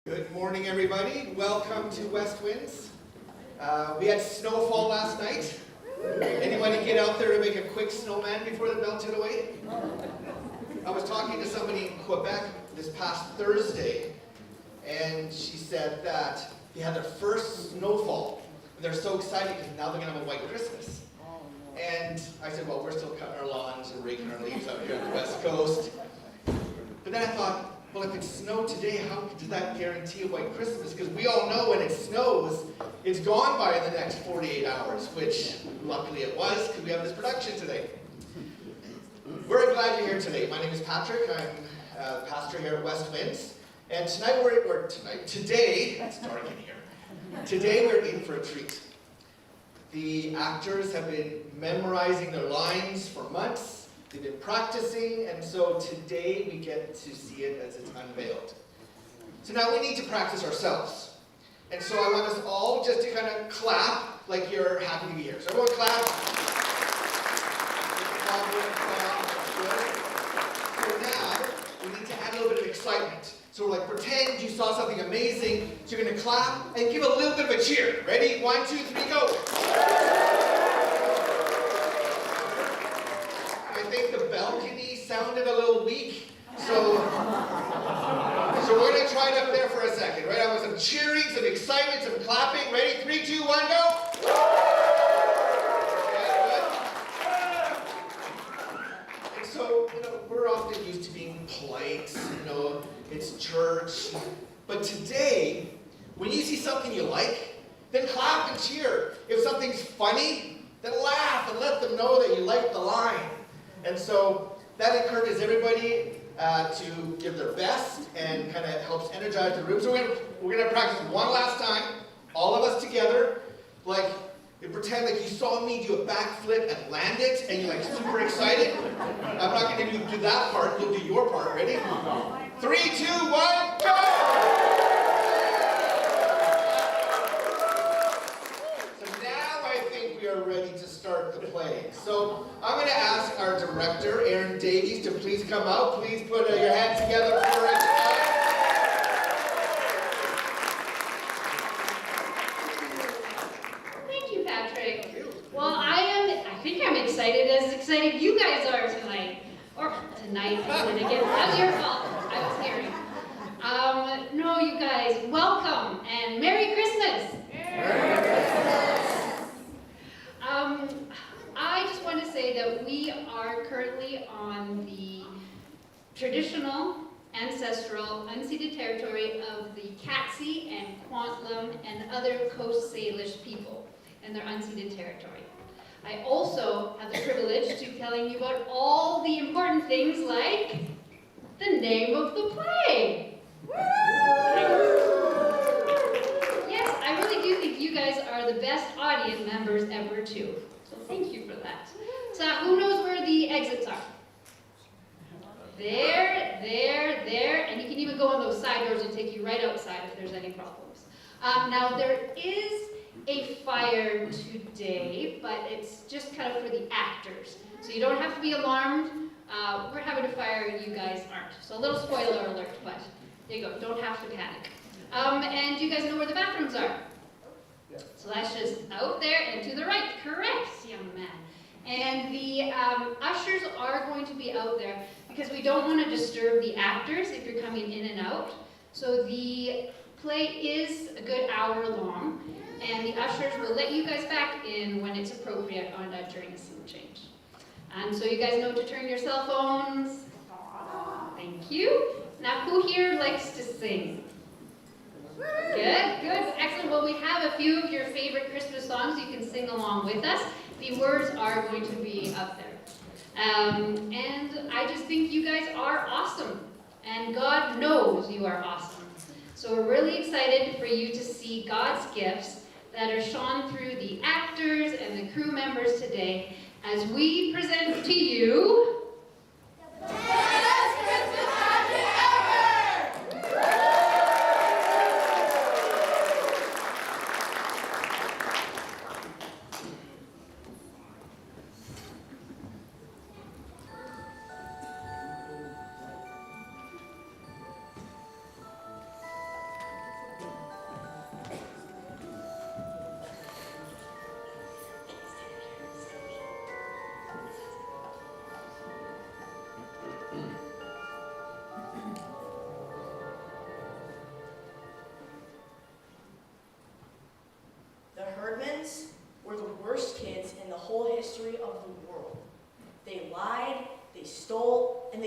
Good morning, everybody. Welcome to Westwinds. We had snowfall last night. Anybody get out there to make a quick snowman before it melted away? I was talking to somebody in Quebec this past Thursday, and she said that they had their first snowfall. They're so excited because now they're going to have a white Christmas. And I said, well, we're still cutting our lawns and raking our leaves out here on the West Coast. But then I thought, well, if it snowed today, how does that guarantee a white Christmas? Because we all know when it snows, it's gone by in the next 48 hours, which luckily it was, because we have this production today. We're glad you're here today. My name is Patrick. I'm pastor here at Westwinds. And today, we're in for a treat. The actors have been memorizing their lines for months. They've been practicing, and so today we get to see it as it's unveiled. So now we need to practice ourselves. And so I want us all just to kind of clap like you're happy to be here. So everyone clap. So now we need to add a little bit of excitement. So we're like, pretend you saw something amazing. So you're going to clap and give a little bit of a cheer. Ready? 1, 2, 3, go. I think the balcony sounded a little weak, so we're going to try it up there for a second, right? I want some cheering, some excitement, some clapping. Ready? 3, 2, 1, go! Okay, good. And so, we're often used to being polite, it's church. But today, when you see something you like, then clap and cheer. If something's funny, then laugh and let them know that you like the line. And so that encourages everybody to give their best and kind of helps energize the room. So we're gonna practice one last time, all of us together. Like, you pretend like you saw me do a backflip and land it, and you're like super excited. I'm not gonna do that part. You'll do your part. Ready? 3, 2, 1, go! Are ready to start the play. So I'm going to ask our director, Aaron Davies, to please come out. Please put your hands together for us. Thank you, Patrick. Well, I think I'm as excited you guys are tonight. Or tonight, and again, that was your fault. I was hearing. No, you guys, welcome and Merry Christmas. Merry Christmas. I just want to say that we are currently on the traditional, ancestral, unceded territory of the Katzie and Kwantlen and other Coast Salish people and their unceded territory. I also have the privilege to telling you about all the important things like the name of the play. Yes, I really do think you guys are the best audience members ever too. So thank you for that. So who knows where the exits are? There, and you can even go on those side doors and take you right outside if there's any problems. Now there is a fire today, but it's just kind of for the actors. So you don't have to be alarmed. We're having a fire and you guys aren't. So a little spoiler alert, but there you go, don't have to panic. And you guys know where the bathrooms are? So that's just out there and to the right. Correct, young man. And the ushers are going to be out there because we don't want to disturb the actors if you're coming in and out. So the play is a good hour long, and the ushers will let you guys back in when it's appropriate during the scene change. And so you guys know to turn your cell phones. Thank you. Now, who here likes to sing? Good, excellent. Well, we have a few of your favorite Christmas songs you can sing along with us. The words are going to be up there. And I just think you guys are awesome. And God knows you are awesome. So we're really excited for you to see God's gifts that are shone through the actors and the crew members today as we present to you the best Christmas magic ever!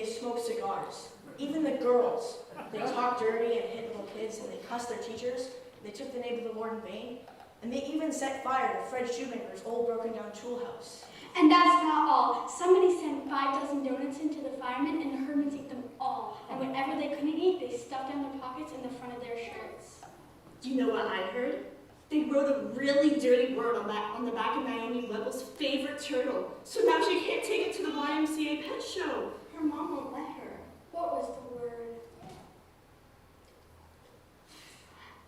they smoke cigars. Even the girls. They talk dirty and hit little kids, and they cuss their teachers. They took the name of the Lord in vain. And they even set fire to Fred Shoemaker's old broken-down tool house. And that's not all. Somebody sent 5 dozen donuts into the firemen, and the Hermans ate them all. And whatever they couldn't eat, they stuffed down their pockets in the front of their shirts. Do you know what I heard? They wrote a really dirty word on the back of Naomi Level's favorite turtle. So now she can't take it to the YMCA pet show. Her mom won't let her. What was the word?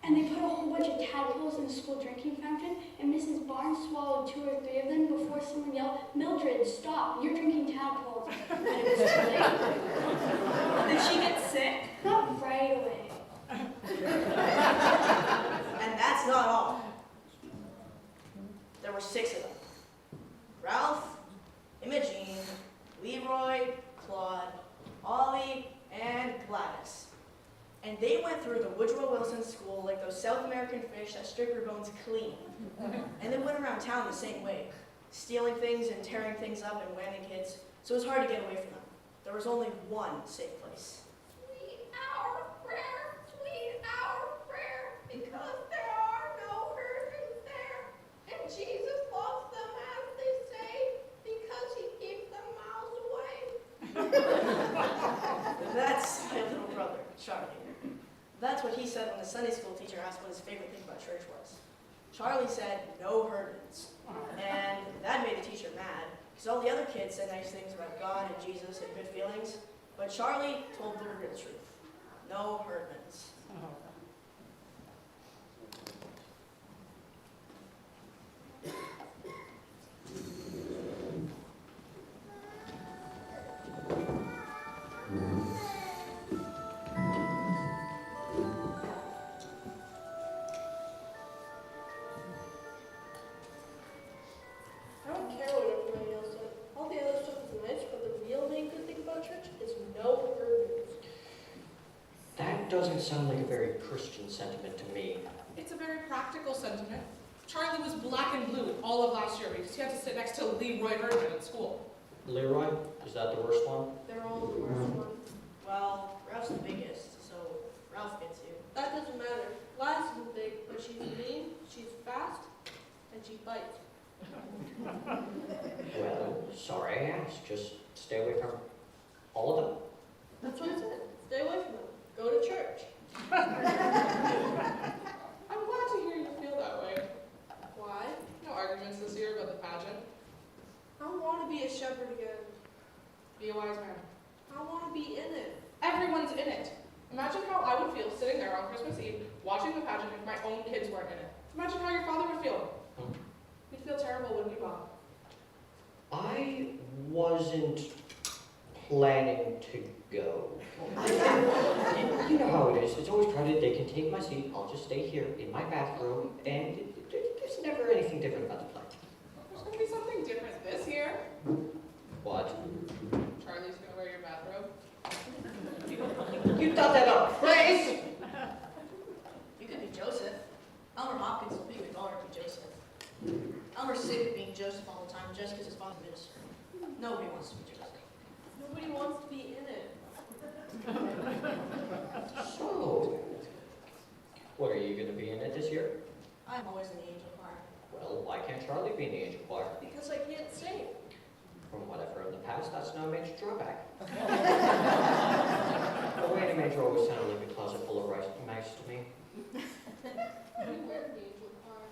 And they put a whole bunch of tadpoles in the school drinking fountain, and Mrs. Barnes swallowed 2 or 3 of them before someone yelled, "Mildred, stop, you're drinking tadpoles." And it was too late. Did she get sick? Not right away. And that's not all. There were 6 of them. Ralph, Imogene, Leroy, Claude, Ollie, and Gladys. And they went through the Woodrow Wilson School like those South American fish that strip your bones clean. And they went around town the same way, stealing things and tearing things up and whamming kids, so it was hard to get away from them. There was only one safe place. Sweet hour of prayer, because there are no hurricanes there. And Jesus loves them, as they say, because he keeps them miles away. That's my little brother, Charlie. That's what he said when the Sunday school teacher asked what his favorite thing about church was. Charlie said, "No Herdmans." And that made the teacher mad, because all the other kids said nice things about God and Jesus and good feelings, but Charlie told the real truth. No Herdmans. I don't care what everybody else said. All the other stuff is nice, but the real main good thing about church is no hurricanes. That doesn't sound like a very Christian sentiment to me. It's a very practical sentiment. Charlie was black and blue all of last year because he had to sit next to Leroy Herdman at school. Leroy, is that the worst one? They're all the worst ones. Well, Ralph's the biggest, so Ralph gets you. That doesn't matter. Gladys isn't big, but she's mean, she's fast, and she bites. Well, sorry I asked. Just stay away from all of them. That's what I said. Stay away from them. Go to church. I'm glad to hear you feel that way. Why? No arguments this year about the pageant. I want to be a shepherd again. Be a wise man. I want to be in it. Everyone's in it. Imagine how I would feel sitting there on Christmas Eve watching the pageant if my own kids weren't in it. Imagine how your father would feel. He'd feel terrible, wouldn't you, Bob? I wasn't planning to go. You know how it is. It's always crowded. They can take my seat. I'll just stay here in my bathroom, and there's never anything different about the play. There's going to be something different this year. What? Charlie's going to wear your bathrobe. You thought that up, Grace? You could be Joseph. Elmer Hopkins will pick a dollar to be Joseph. Elmer's sick of being Joseph all the time just because his father's a minister. Nobody wants to be Joseph. Nobody wants to be in it. So, what are you going to be in it this year? I'm always in the angel choir. Well, why can't Charlie be in the angel choir? Because I can't sing. From what I've heard in the past, that's no major drawback. The way the major always sounded like a closet full of mice to me. You wear the angel choir.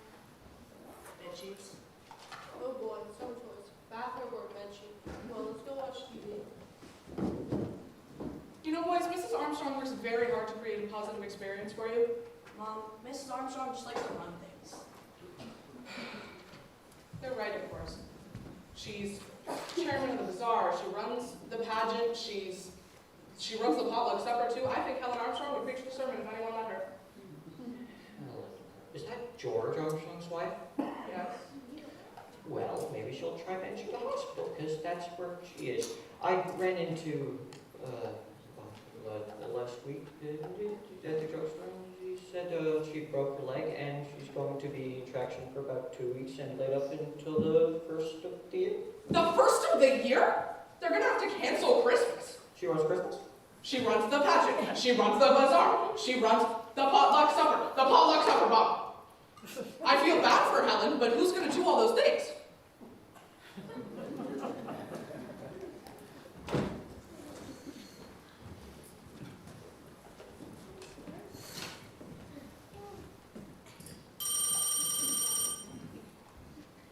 Bed sheets. Oh boy, some choice. Bathrobe or bed sheet. Well, let's go watch TV. You know, boys, Mrs. Armstrong works very hard to create a positive experience for you. Mom, Mrs. Armstrong just likes to run things. They're right, of course. She's chairman of the bazaar. She runs the pageant. She runs the potluck supper, too. I think Helen Armstrong would preach the sermon if anyone let her. Is that George Armstrong's wife? Yes. Well, maybe she'll try managing the hospital, because that's where she is. I ran into, last week at the drugstore. She said she broke her leg, and she's going to be in traction for about 2 weeks and laid up until the first of the year. The first of the year? They're going to have to cancel Christmas. She runs Christmas? She runs the pageant. She runs the bazaar. She runs the potluck supper. The potluck supper, Bob. I feel bad for Helen, but who's going to do all those things?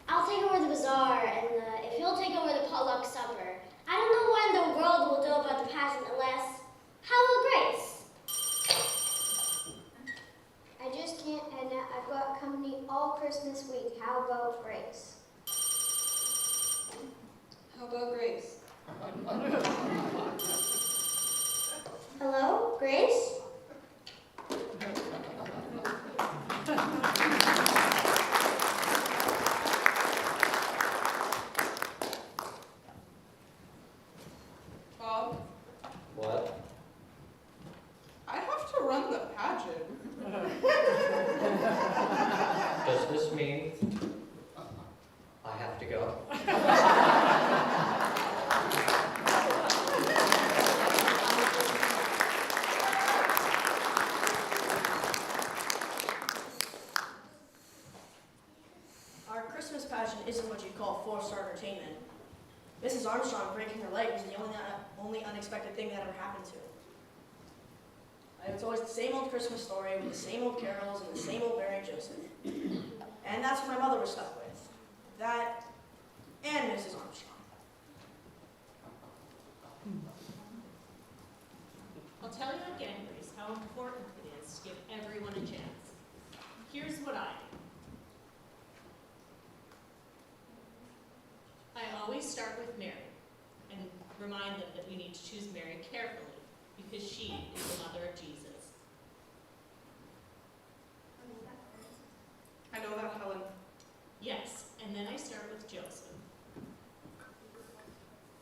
I'll take over the bazaar, and if you'll take over the potluck supper. I don't know what in the world we'll do about the pageant unless... How about Grace? I just can't, Edna. I've got company all Christmas week. How about Grace? How about Grace? Hello, Grace? Bob, What? I have to run the pageant. Does this mean I have to go? Our Christmas pageant isn't what you'd call four-star entertainment. Mrs. Armstrong breaking her leg was the only unexpected thing that ever happened to her. It's always the same old Christmas story with the same old carols and the same old Mary and Joseph. And that's what my mother was stuck with. That and Mrs. Armstrong. I'll tell you again, Grace, how important it is to give everyone a chance. Here's what I do. I always start with Mary and remind them that we need to choose Mary carefully because she is the mother of Jesus. I know that, Helen. Yes, and then I start with Joseph.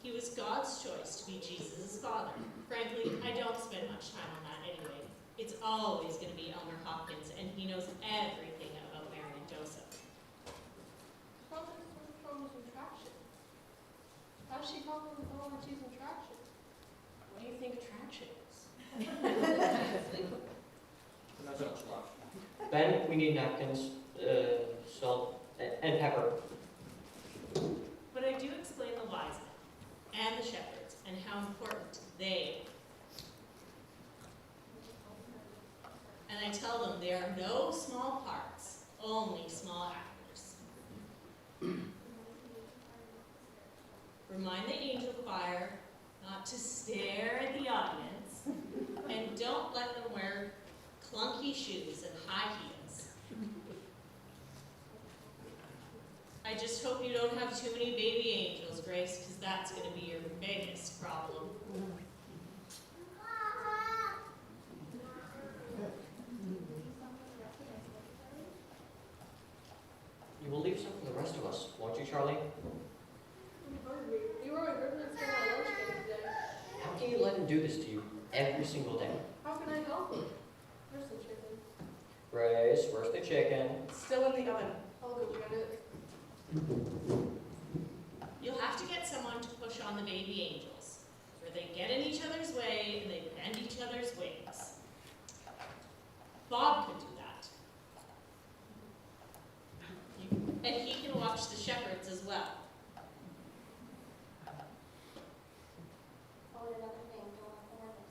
He was God's choice to be Jesus' father. Frankly, I don't spend much time on that anyway. It's always going to be Elmer Hopkins, and he knows everything about Mary and Joseph. How does she call them when she's in traction? What do you think attraction is? Ben, we need napkins, salt, and pepper. But I do explain the wise men and the shepherds and how important they are. And I tell them they are no small parts, only small actors. Remind the angel choir not to stare at the audience, and don't let them wear clunky shoes and high heels. I just hope you don't have too many baby angels, Grace, because that's going to be your biggest problem. You will leave some for the rest of us, won't you, Charlie? I'm hungry. You were originally still my lunch cake today. How can you let him do this to you every single day? How can I help you? Where's the chicken? Grace, where's the chicken? It's still in the oven. I'll go get it. You'll have to get someone to push on the baby angels, where they get in each other's way and they bend each other's wings. Bob could do that. And he can watch the shepherds as well. Oh, and another thing, don't let them have it.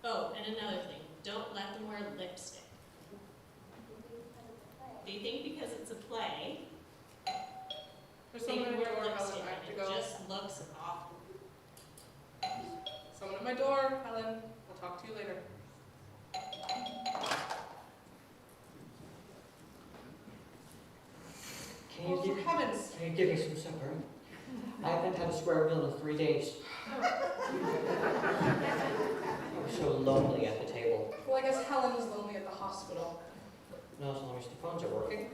Oh, and another thing, don't let them wear lipstick. They think because it's a play, There's they someone can at my wear door, Helen. lipstick I have and to it go. just looks awful. Someone at my door, Helen. I'll talk to you later. Can you, Oh, for heaven's can you give me some supper? I haven't had a square meal in 3 days. I was so lonely at the table. Well, I guess Helen was lonely at the hospital. Not as long as the phones are working.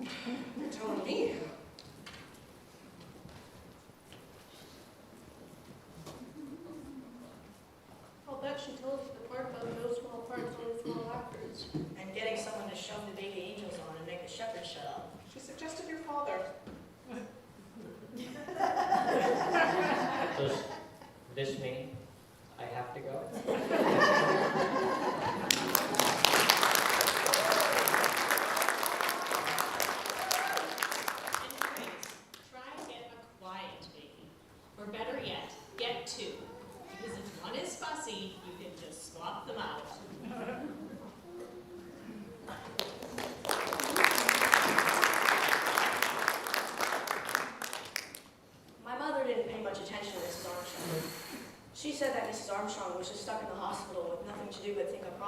You're telling me. I'll bet she told us the part about no small parts, only small actors. And getting someone to shove the baby angels on and make the shepherds shut up. She suggested your father. Does this mean I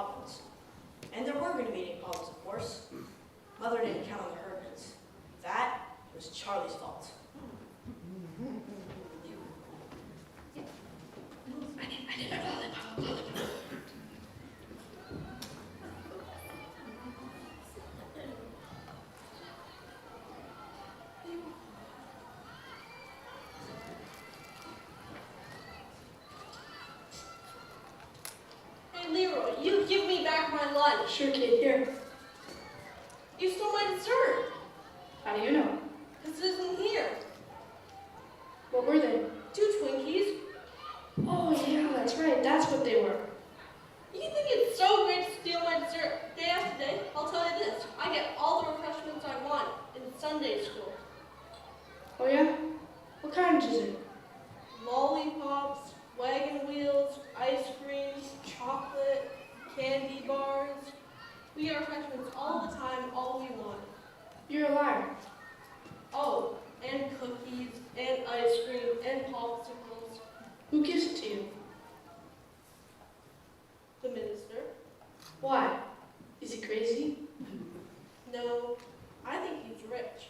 Hopkins. And there were going to be 8 Pauls, of course. Mother didn't count on the Herdmans. That was Charlie's fault. Hey, Leroy, you give me back my lunch. Sure, kid, here. You stole my dessert. How do you know? This isn't here. What were they? 2 Twinkies. Oh, yeah, that's right. That's what they were. You think it's so great to steal my dessert day after day? I'll tell you this. I get all the refreshments I want in Sunday school. Oh, yeah? What kind of dessert? Lollipops, wagon wheels, ice cream, chocolate, candy bars. We get refreshments all the time, all we want. You're a liar. Oh, and cookies, and ice cream, and popsicles. Who gives it to you? The minister. Why? Is he crazy? No, I think he's rich.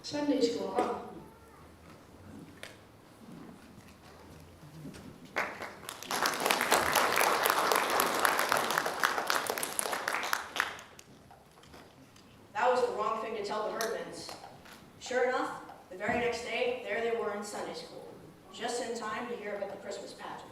Sunday school, huh? That was the wrong thing to tell the Herdmans. Sure enough, the very next day, there they were in Sunday school, just in time to hear about the Christmas pageant.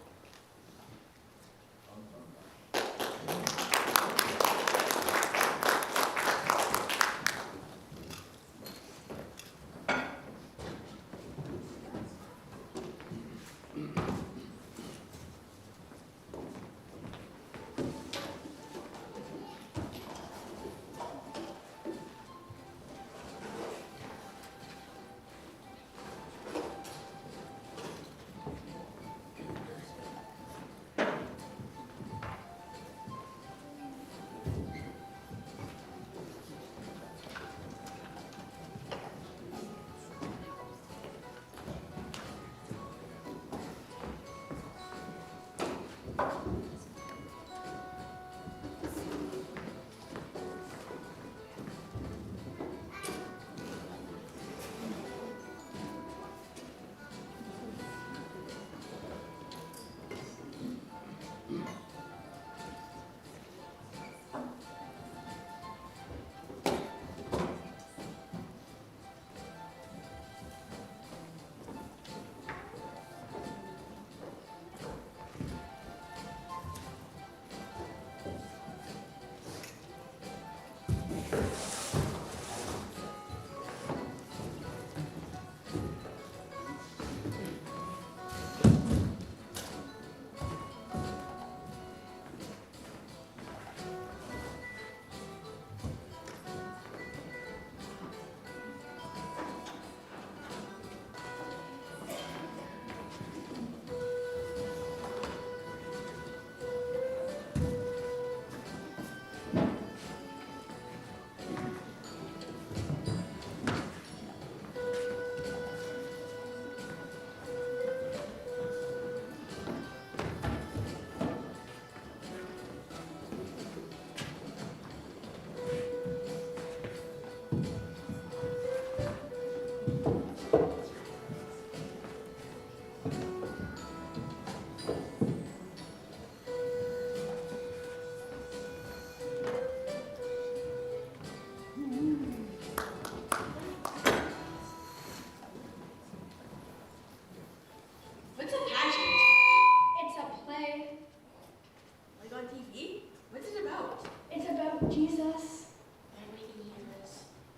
Jesus.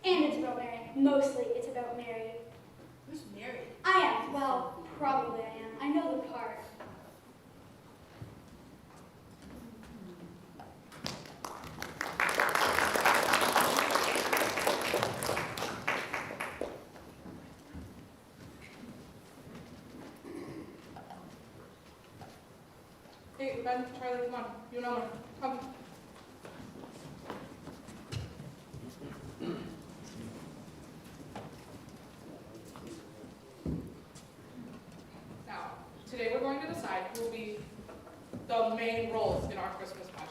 And it's about Mary. Mostly it's about Mary. Who's Mary? I am. Well, probably I am. I know the part. Hey, Ben, Charlie, come on. You know me. Come. Now, today we're going to decide who will be the main roles in our Christmas pageant.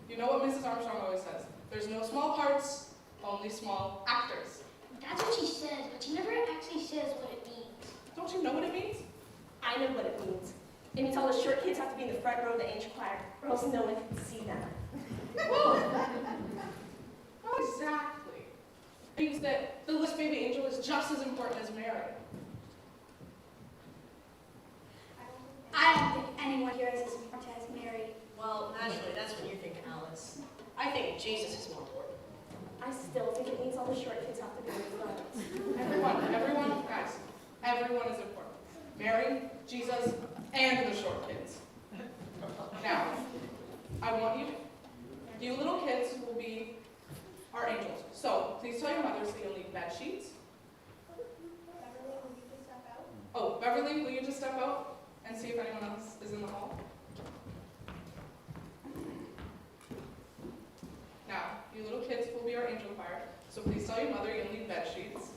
You know what Mrs. Armstrong always says? There's no small parts, only small actors. That's what she says, but she never actually says what it means. Don't you know what it means? I know what it means. It means all the short kids have to be in the front row of the angel choir, or else no one can see them. Well, not exactly. It means that the little baby angel is just as important as Mary. I don't think anyone here is as important as Mary. Well, naturally, that's what you think, Alice. I think Jesus is more important. I still think it means all the short kids have to be in the front. Everyone, guys, everyone is important. Mary, Jesus, and the short kids. Now, I want you little kids will be our angels. So, please tell your mothers that you'll need bed sheets. Beverly, will you just step out? Oh, Beverly, will you just step out and see if anyone else is in the hall? Now, you little kids will be our angel choir. So please tell your mother you'll need bed sheets.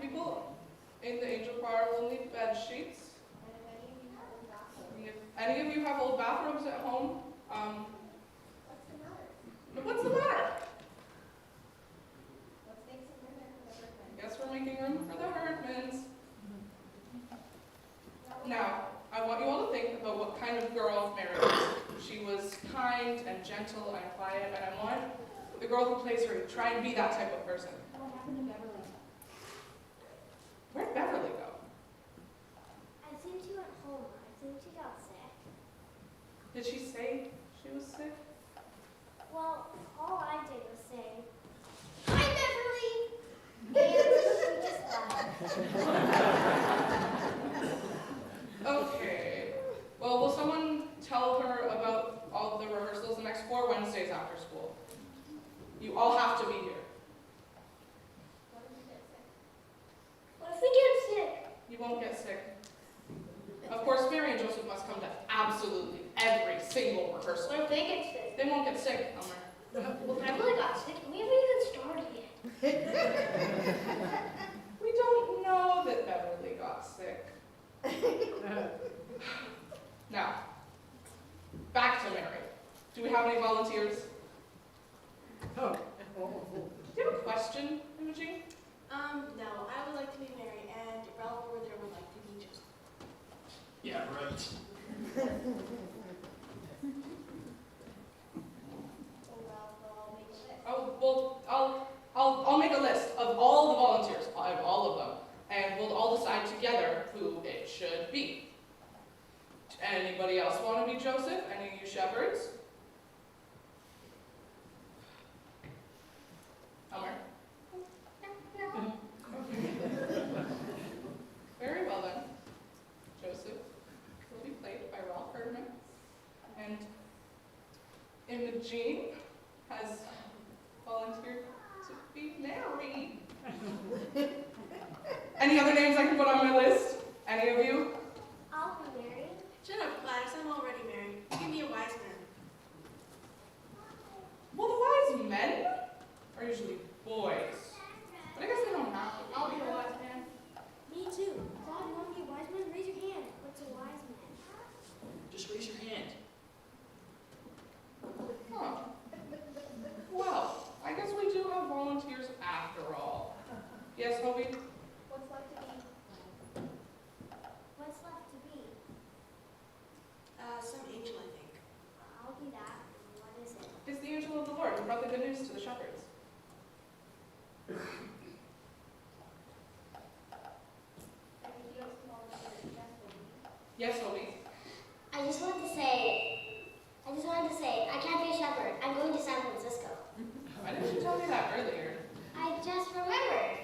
People in the angel choir will need bed sheets. If any of you have old bathrobes at home, what's the matter? Guess we're making room for the Herdmans. Now, I want you all to think about what kind of girl Mary was. She was kind and gentle and quiet, and I want the girl who plays her to try and be that type of person. What happened to Beverly? Where'd Beverly go? I think she went home. I think she got sick. Did she say she was sick? Well, all I did was say, "Hi, Beverly!" And she just left. Okay. Well, will someone tell her about all the rehearsals the next 4 Wednesdays after school? You all have to be here. What if we get sick? You won't get sick. Of course, Mary and Joseph must come to absolutely every single rehearsal. What if they get sick? They won't get sick, Elmer. Well, Beverly got sick. We haven't even started yet. We don't know that Beverly got sick. Now, back to Mary. Do we have any volunteers? Do you have a question, Imogene? No, I would like to be Mary, and Ralph over there would like to be Joseph. Yeah, right. Oh, well, I'll make a list of all the volunteers, all of them, and we'll all decide together who it should be. Anybody else want to be Joseph? Any of you shepherds? Elmer? Very well then. Joseph will be played by Ralph Herdman, and Imogene has volunteered to be Mary. Any other names I can put on my list? Any of you? I'll be Mary. Shut up, Gladys. I'm already married. You can be a wise man. Well, the wise men are usually boys. But I guess they don't have to be. I'll be a wise man. Me too. Claude, you want to be a wise man? Raise your hand. What's a wise man? Just raise your hand. Huh. Well, I guess we do have volunteers after all. Yes, Hobie? What's left to be? What's left to be? Some angel, I think. I'll be that. What is it? It's the angel of the Lord who brought the good news to the shepherds. Yes, Hobie? I just wanted to say, I can't be a shepherd. I'm going to San Francisco. Why didn't you tell me that earlier? I just remembered.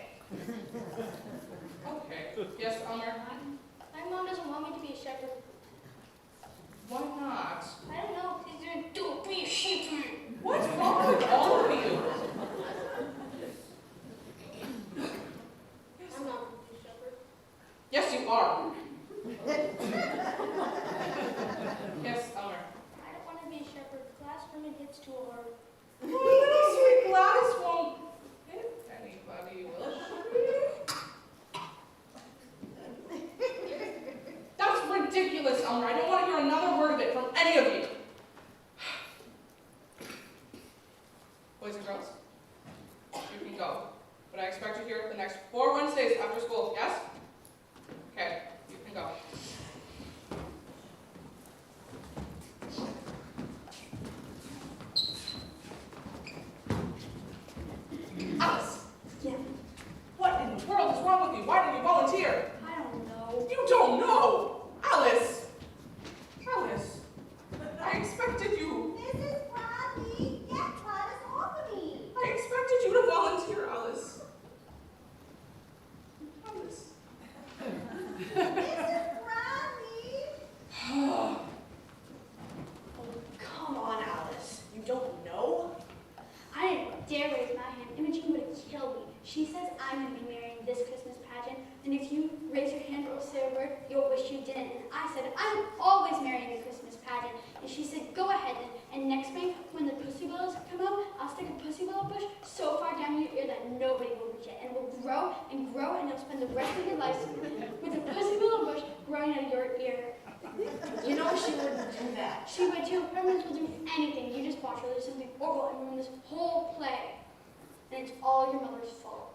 Okay. Yes, Elmer? My mom doesn't want me to be a shepherd. Why not? I don't know. She's gonna do it, be a store. Oh, little sweet Gladys won't hit anybody, will she? That's ridiculous, Elmer. I don't want to hear another word of it from any of you. Boys and girls, you can go. But I expect you here the next 4 Wednesdays after school, yes? Okay, you can go. Alice! Yeah, What in the world is wrong with you? Why did you volunteer? I don't know. You don't know! Alice! Alice! I expected you. Mrs. Bradley, get Gladys off of me. I expected you to volunteer, Alice. Alice. Mrs. Bradley. Oh, come on, Alice. You don't know? I didn't dare raise my hand. Imogen would have killed me. She says I'm going to be marrying this Christmas pageant, and if you raise your hand or say a word, you'll wish you didn't. And I said, I'm always marrying the Christmas pageant. And she said, go ahead then. And next spring, when the pussy willows come out, I'll stick a pussy willow bush so far down your ear that nobody will reach it. And it will grow, and you'll spend the rest of your life with a pussy willow bush growing out of your ear. You know she wouldn't do that. She would too. Herman's will do anything. You just watch her. There's something horrible and ruin this whole play. And it's all your mother's fault.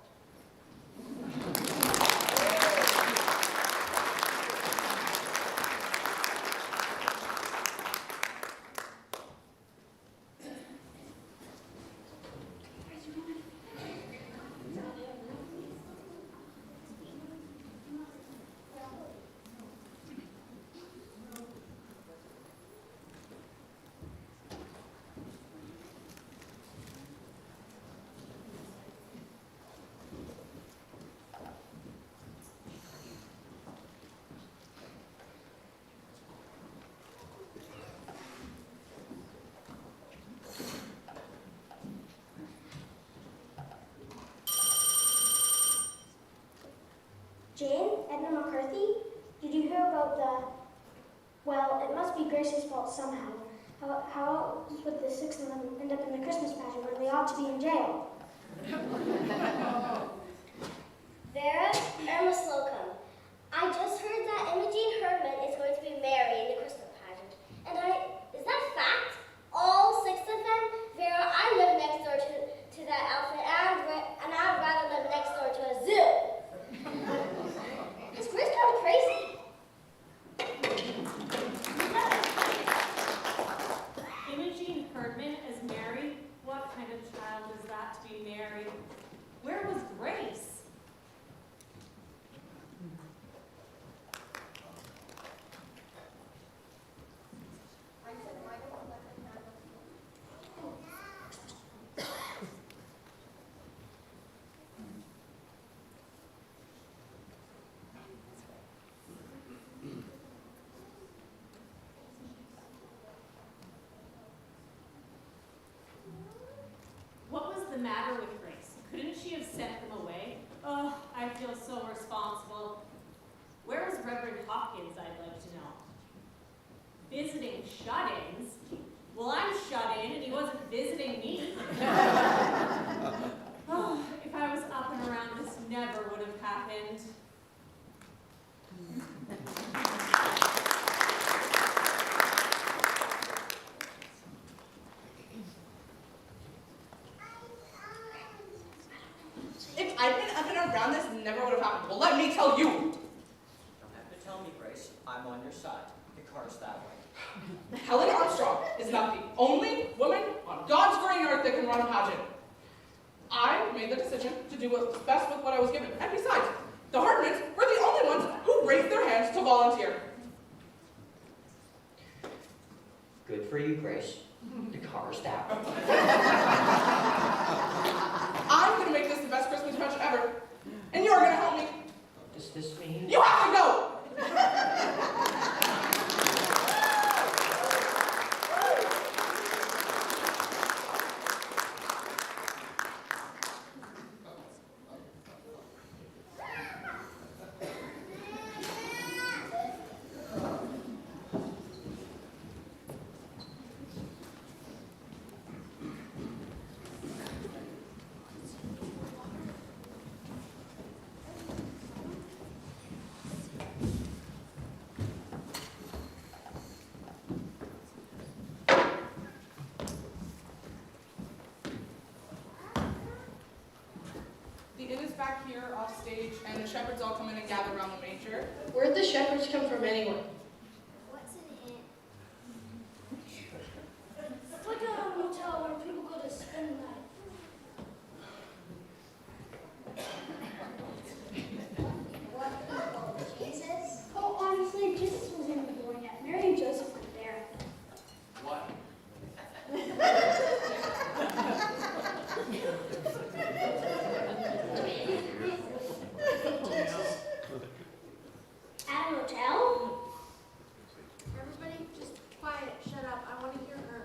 Jane, Edna McCarthy, did you hear about the... Well, it must be Grace's fault somehow. How else would the 6 of them end up in the Christmas pageant when they ought to be in jail? Vera, Irma Slocum. I just heard that Imogene Herdman is going to be married in the Christmas pageant. And is that fact? All 6 of them? Vera, I live next door to that outfit, and I'd rather live next door to a zoo. Is Grace kind of crazy? Imogene Herdman is married? What kind of child is that to be married? Where was Grace? What was the matter with Grace? Couldn't she have sent them away? Oh, I feel so responsible. Where is Reverend Hopkins, I'd like to know? Visiting shut-ins? Well, I'm shut in and he wasn't visiting me. Oh, if I was up and around, this never would have happened. If I'd been up and around, this never would have happened. Well, let me tell you. You don't have to tell me, Grace. I'm on your side. The car's that way. Helen Armstrong is not the only woman on God's green earth that can run a pageant. I made the decision to do what's best with what I was given. And besides, the Hardmans were the only ones who raised their hands to volunteer. Good for you, Grace. The car's that way. I'm going to make this the best Christmas pageant ever. And you're going to help me. What does this mean? You have to go! back here off stage, and the shepherds all come in and gather around the manger. Where'd the shepherds come from anyway? What's an ant? It's like a motel where people go to spend the night. What? Jesus? Oh, honestly, Jesus wasn't even born yet. Mary and Joseph were there. What? At a motel? Everybody just quiet, shut up. I want to hear her.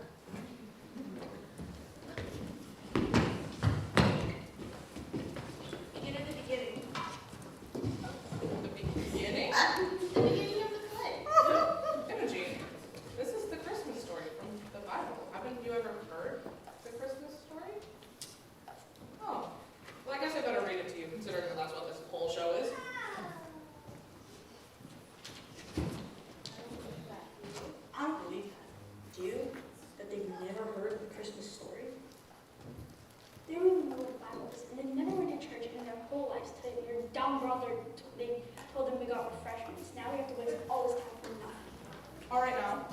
Begin at the beginning. The beginning? The beginning of the play. Imogene, this is the Christmas story from the Bible. Haven't you ever heard the Christmas story? Oh, well, I guess I better read it to you, considering that that's what this whole show is. I don't believe that. Do you? That they've never heard the Christmas story? They don't even know what the Bible is, and they never went to church in their whole lives till your dumb brother, they told them we got refreshments. Now we have to waste all this time for nothing. All right now,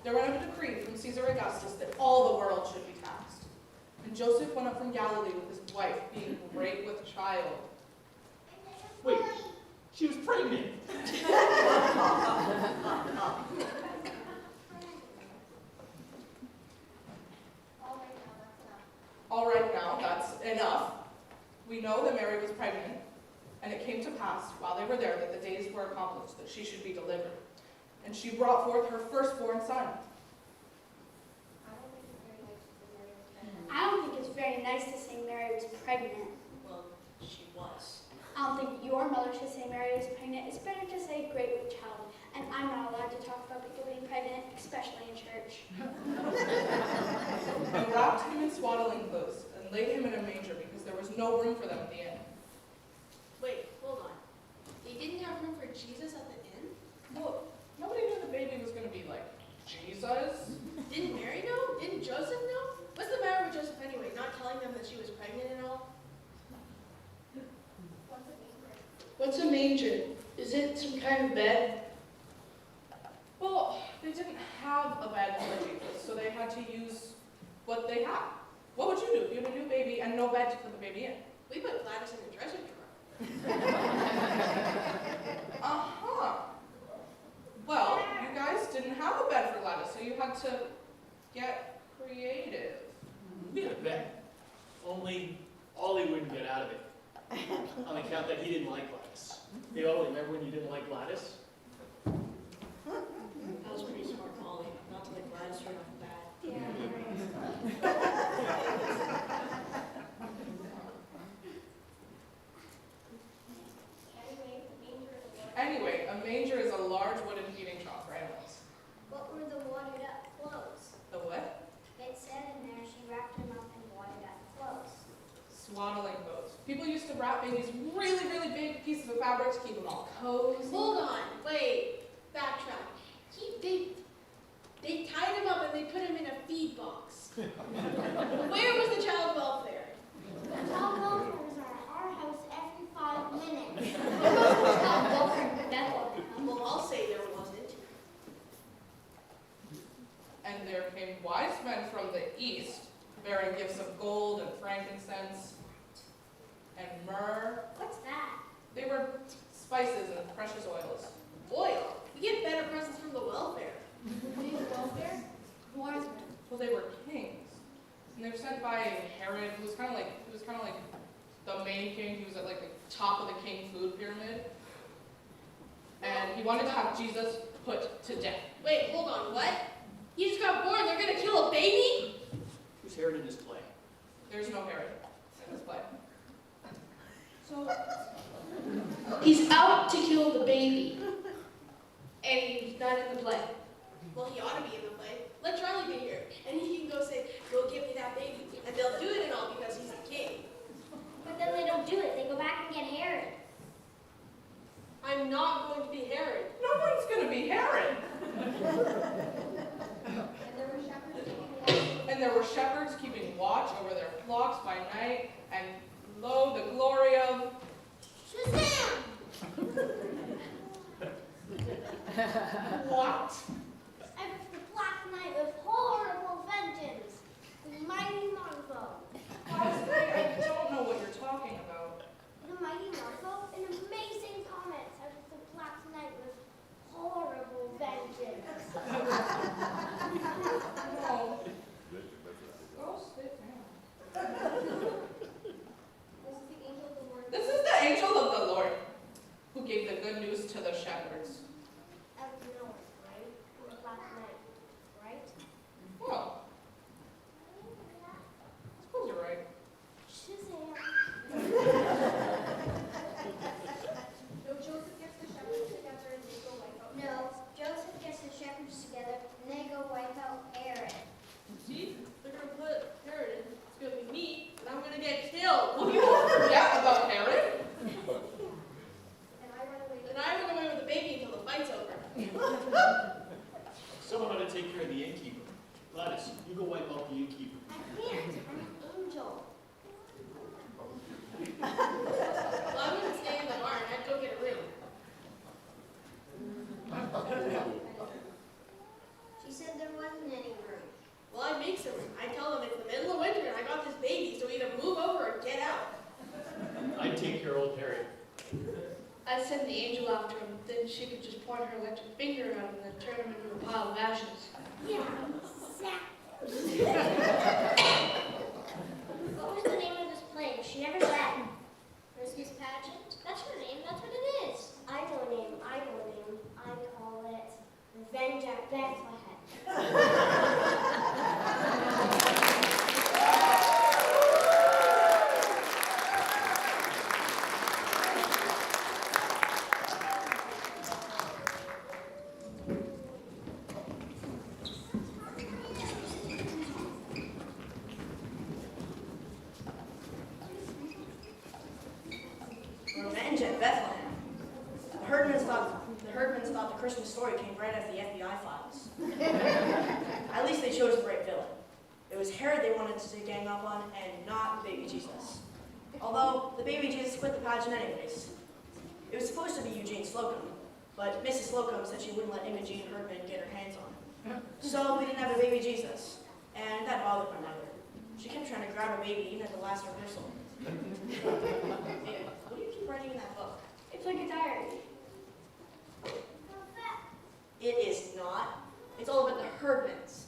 there went out a decree from Caesar Augustus that all the world should be taxed. And Joseph went up from Galilee with his wife, being great with child. Wait, she was pregnant. All right now, that's enough. We know that Mary was pregnant, and it came to pass while they were there that the days were accomplished that she should be delivered. And she brought forth her firstborn son. I don't think it's very nice to say Mary was pregnant. Well, she was. I don't think your mother should say Mary was pregnant. It's better to say great with child. And I'm not allowed to talk about people being pregnant, especially in church. And wrapped him in swaddling clothes, and laid him in a manger, because there was no room for them at the inn. Wait, hold on. They didn't have room for Jesus at the inn? Well, nobody knew the baby was going to be like Jesus. Didn't Mary know? Didn't Joseph know? What's the matter with Joseph anyway? Not telling them that she was pregnant and all? What's a manger? Is it some kind of bed? Well, they didn't have a bed for Jesus, so they had to use what they had. What would you do if you had a new baby and no bed to put the baby in? We put Gladys in the dresser drawer. Uh-huh. Well, you guys didn't have a bed for Gladys, so you had to get creative. We had a bet. Only Ollie wouldn't get out of it. On account that he didn't like Gladys. Hey, Ollie, remember when you didn't like Gladys? That was pretty smart, Molly. Not to let Gladys right off the bat. Anyway, a manger is a large wooden feeding trough for animals. What were the wadded up clothes? The what? It said in there she wrapped him up in wadded up clothes. Swaddling clothes. People used to wrap babies really, really big pieces of fabric to keep them all cozy. Hold on, wait, backtrack. They tied him up and they put him in a feed box. Where was the child welfare? The child welfares are at our house every 5 minutes. Well, I'll say there wasn't. And there came wise men from the east, bearing gifts of gold and frankincense and myrrh. What's that? They were spices and precious oils. Oil. We get better presents from the welfare. Welfare? Who are them? Well, they were kings, and they were sent by Herod, who was kind of like the main king. He was at like the top of the king food pyramid, and he wanted to have Jesus put to death. Wait, hold on, what? He just got born, they're gonna kill a baby? Who's Herod in this play? There's no Herod in this play. So he's out to kill the baby, and he's not in the play. Well, he ought to be in the play. Let Charlie be here, and he can go say, go give me that baby. And they'll do it and all because he's the king. But then they don't do it. They go back and get Herod. I'm not going to be Herod. No one's going to be Herod. And there were shepherds keeping watch over their flocks by night, and lo, the What? And it's the Black Knight with horrible vengeance. The Mighty Marvel. Honestly, I don't know what you're talking about. The Mighty Marvel, an amazing comic of the Black Knight with horrible vengeance. No. Go sit down. This is the angel of the Lord, who gave the good news to the shepherds. Of the North, right? The Black Knight, right? Well, I suppose you're right. Shazam. No, Joseph gets the shepherds together and they go wipe out. No, Joseph gets the shepherds together and they go wipe out Aaron. See? They're gonna put Herod in. It's gonna be me, and I'm gonna get killed. Will you all forget about Herod? And I run away. And I run away with the baby until the fight's over. Someone ought to take care of the innkeeper. Gladys, you go wipe out the innkeeper. I can't. I'm an angel. Well, I'm gonna stay in the barn. I'd go get a room. She said there wasn't any room. Well, I'd make some room. I'd tell them it's the middle of winter and I got this baby, so either move over or get out. I'd take care of old Harry. I'd send the angel after him, then she could just point her electric finger at him and then turn him into a pile of ashes. Yeah, exactly. What was the name of this play? She never said. Christmas pageant? That's her name. That's what it is. I know a name. I call it Revenge at Bethlehem. Revenge at Bethlehem. The Herdmans thought the Christmas story came right out of the FBI files. At least they chose the right villain. It was Herod they wanted to gang up on, and not baby Jesus. Although the baby Jesus quit the pageant anyways. It was supposed to be Eugene Slocum, but Mrs. Slocum said she wouldn't let Imogene Herdman get her hands on him. So we didn't have a baby Jesus, and that bothered my mother. She kept trying to grab a baby even at the last rehearsal. Hey, what do you keep writing in that book? It's like a diary. It is not. It's all about the Herdmans.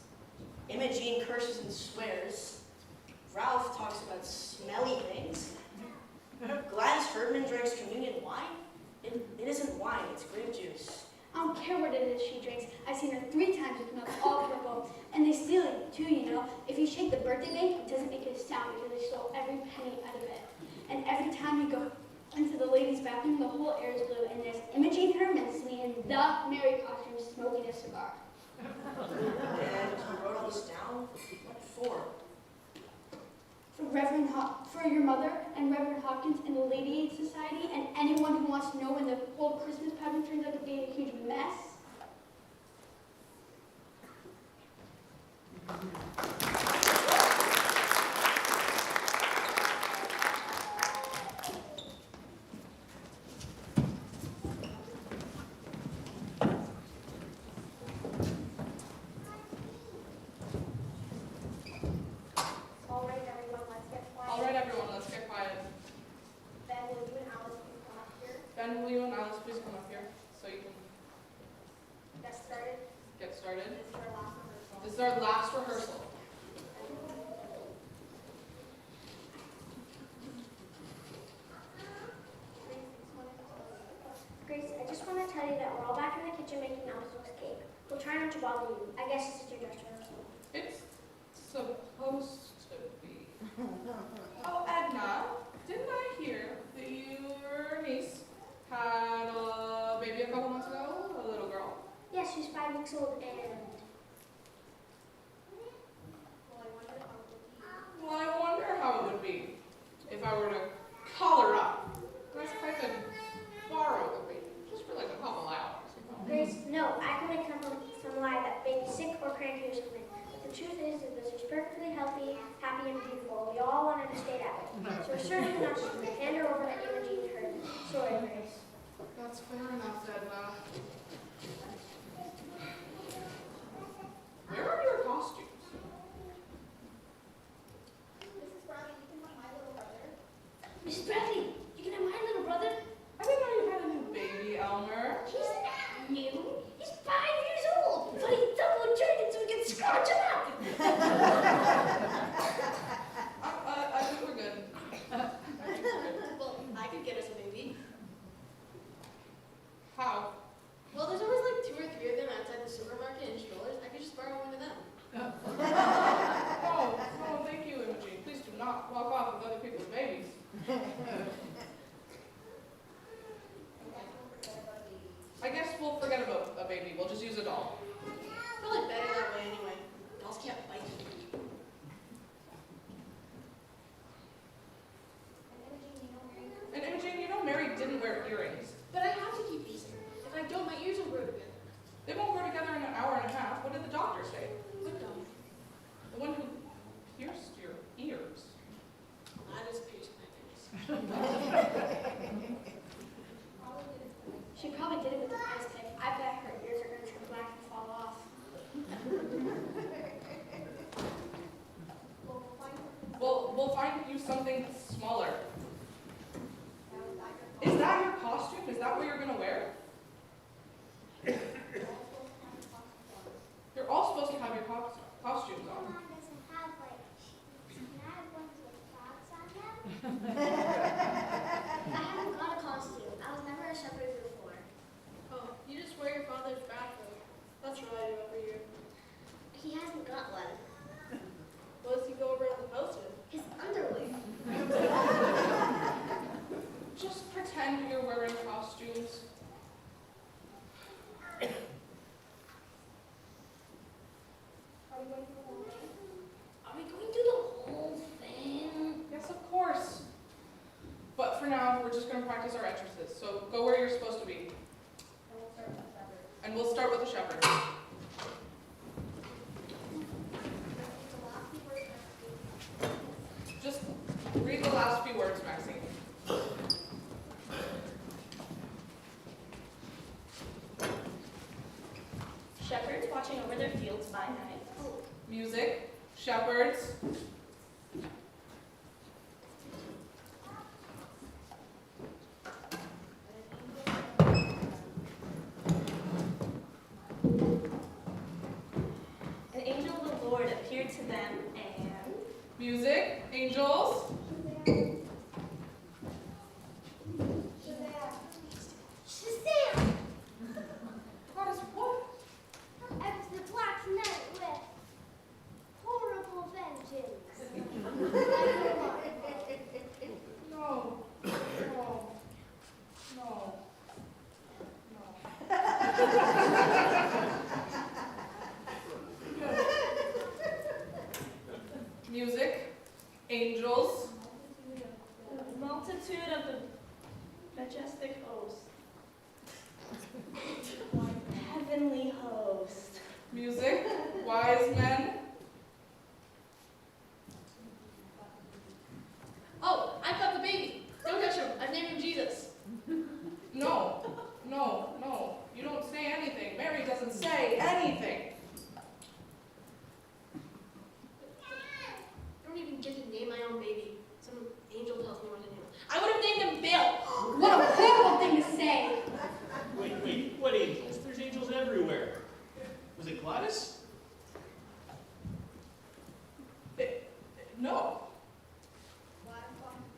Imogene curses and swears. Ralph talks about smelly things. Gladys Herdman drinks communion wine. It isn't wine, it's grape juice. I don't care what it is she drinks. I've seen her 3 times with milk all purple. And they steal it too, you know. If you shake the birthday bank, it doesn't make a sound because they stole every penny out of it. And every time you go into the ladies' bathroom, the whole air is blue. And there's Imogene Herdman sitting in the Mary costume smoking a cigar. And you wrote all this down? What for? For your mother and Reverend Hawkins and the Lady Aid Society and anyone who wants to know when the whole Christmas pageant turns out to be a huge mess. All right, everyone, let's get quiet. All right, everyone, let's get quiet. Ben, will you and Alice please come up here? Ben, will you and Alice please come up here so you can Get started. get started? This is our last rehearsal. This is our last rehearsal. Grace, I just want to tell you that we're all back in the kitchen making Alice's cake. We'll try not to bother you. I guess this is your dress rehearsal. It's supposed to be. Oh, Edna, didn't I hear that your niece had a baby a couple months ago? A little girl? Yes, she's 5 weeks old and... Well, I wonder how it would be if I were to call her up. Unless if I could borrow the baby, just for like a couple hours. Grace, no, I couldn't come from some lie that baby's sick or cranky or something. But the truth is that she's perfectly healthy, happy, and beautiful. We all wanted to stay that way. So we're certainly not just going to hand her over to Imogene Herdman. Sorry, Grace. That's fair enough, Edna. Mrs. Bradley, you can have my little brother. I didn't know you had a new baby, Elmer. He's not new. He's 5 years old. But he's double jointed so we can scratch him up. I think we're good. Well, I could get us a baby. How? Well, there's always like 2 or 3 of them outside the supermarket in strollers. I could just borrow one of them. Oh, thank you, Imogen. Please do not walk off with other people's babies. I guess we'll forget about a baby. We'll just use a doll. Probably better that way anyway. Dolls can't bite. And Imogen, you know Mary didn't wear earrings. But I have to keep these in. If I don't, my ears will grow together. They won't grow together in an hour and a half. What did the doctor say? What dog? The one who pierced your ears. I just pierced my ears. She probably did it with the ice pick. I bet her ears are going to turn black and fall off. We'll find you something smaller. Is that your costume? Is that what you're going to wear? You're all supposed to have your costumes on. Mom doesn't have like, can I have ones with frogs on them? I haven't got a costume. I was never a shepherd before. Oh, you just wear your father's bathrobe. That's what I do every year. He hasn't got one. What does he go around the house in? His underwear. Just pretend you're wearing costumes. Are we going to do the whole thing? Yes, of course. But for now, we're just going to practice our entrances. So go where you're supposed to be. And we'll start with the shepherd. Just read the last few words, Maxine. Shepherds watching over their fields by night. Music, shepherds. An angel of the Lord appeared to them and... Music, angels. Shazam! That is what? It's the Black Knight with horrible vengeance. No. No. No. Music, angels. multitude of the majestic host. Heavenly host. Music, wise men. Oh, I've got the baby. Don't touch him. I've named him Jesus. No, no, no. You don't say anything. Mary doesn't say anything. I don't even get to name my own baby. Some angel tells me what to name him. I would have named him Bill. What a horrible thing to say! Wait, what angels? There's angels everywhere. Was it Gladys? No.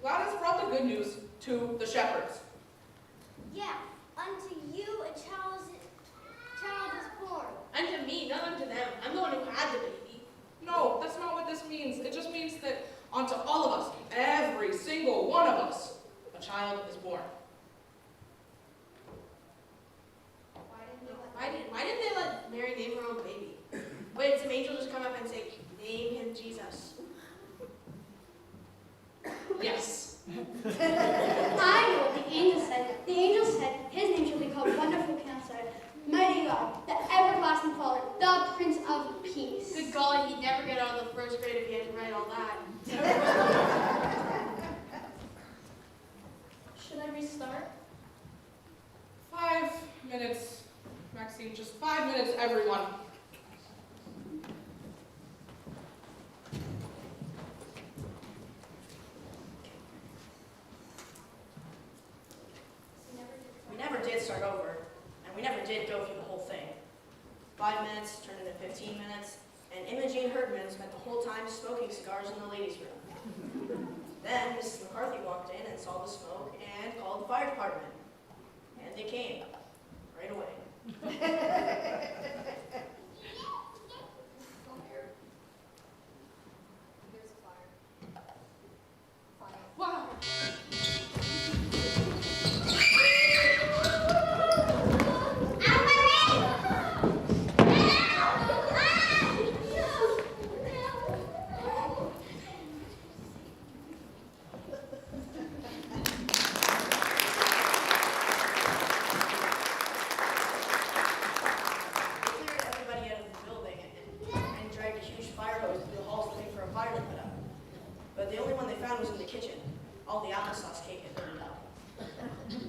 Gladys brought the good news to the shepherds. Yeah, unto you a child is born. Unto me, not unto them. I'm the one who had the baby. No, that's not what this means. It just means that unto all of us, every single one of us, a child is born. Why didn't they let Mary name her own baby? Why did some angel just come up and say, name him Jesus? Yes. I know what the angel said. The angel said his name shall be called Wonderful Counselor, Mighty God, the Everlasting Father, the Prince of Peace. Good golly, he'd never get out of the first grade if he had to write all that. Should I restart? 5 minutes, Maxine, just 5 minutes, everyone. start over, and we never did go through the whole thing. 5 minutes turned into 15 minutes, and Imogene Herdman spent the whole time smoking cigars in the ladies' room. Then Mrs. McCarthy walked in and saw the smoke and called the fire department. And they came, right away. Wow. But the only one they found was in the kitchen. All the applesauce cake had burned up.